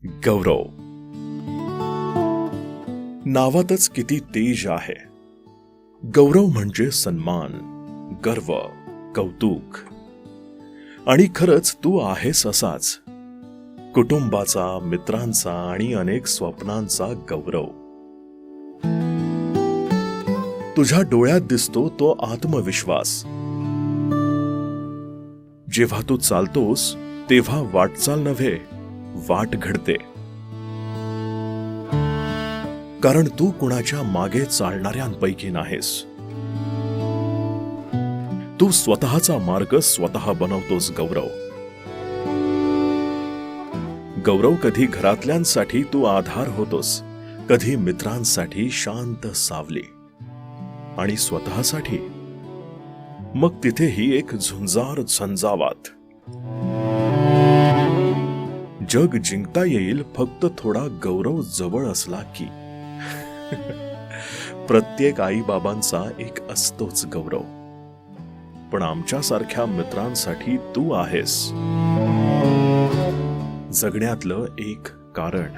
गौरव. नावातच किती तेज आहे. गौरव म्हणजे सन्मान, गर्व, कौतुक. आणि खरंच तू आहेस असाच, कुटुंबाचा, मित्रांचा आणि अनेक स्वप्नांचा गौरव. तुझ्या डोळ्यात दिसतो तो आत्मविश्वास. जेव्हा तू चालतोस तेव्हा वाटचाल नव्हे, वाट घडते. कारण तू कुणाच्या मागे चालणाऱ्यांपैकी नाहीस. तू स्वतःचा मार्ग स्वतः बनवतोस गौरव. गौरव, कधी घरातल्यांसाठी तू आधार होतोस, कधी मित्रांसाठी शांत सावली, आणि स्वतःसाठी मग तिथेही एक झुंजार झंझावात. जग जिंकता येईल फक्त थोडा गौरव जवळ असला की. प्रत्येक आई बाबांचा एक असतोच गौरव, पण आमच्यासारख्या मित्रांसाठी तू आहेस जगण्यातलं एक कारण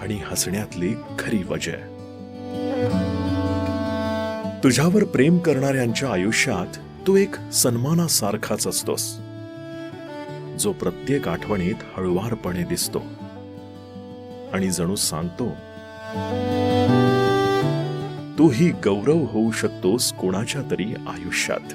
आणि हसण्यातली खरी वजह. तुझ्यावर प्रेम करणाऱ्यांच्या आयुष्यात तू एक सन्मानासारखाच असतोस, जो प्रत्येक आठवणीत हळुवारपणे दिसतो आणि जणू सांगतो, तूही गौरव होऊ शकतोस कोणाच्या तरी आयुष्यात.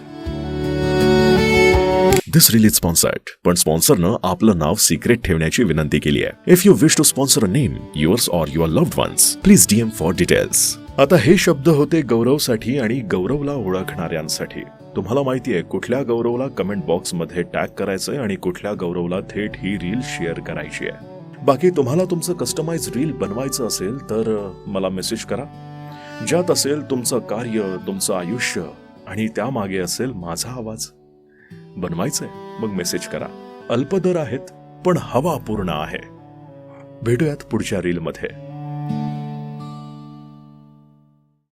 दिस रिलीज स्पॉन्सर्ड, पण स्पॉन्सरनं आपलं नाव सिक्रेट ठेवण्याची विनंती केली आहे. If you wish to sponsor a name, yours or your loved ones, please DM for details. आता हे शब्द होते गौरवसाठी आणि गौरवला ओळखणाऱ्यांसाठी. तुम्हाला माहितीये कुठल्या गौरवला कमेंट बॉक्स मध्ये टॅग करायचंय आणि कुठल्या गौरवला थेट ही रील शेअर करायची आहे. बाकी तुम्हाला तुमचं कस्टमाइज रील बनवायचं असेल तर मला मेसेज करा. ज्यात असेल तुमचं कार्य, तुमचं आयुष्य आणि त्यामागे असेल माझा आवाज. बनवायचंय मग मेसेज करा. अल्प दर आहेत पण हवा पूर्ण आहे. भेटूयात पुढच्या रील मध्ये.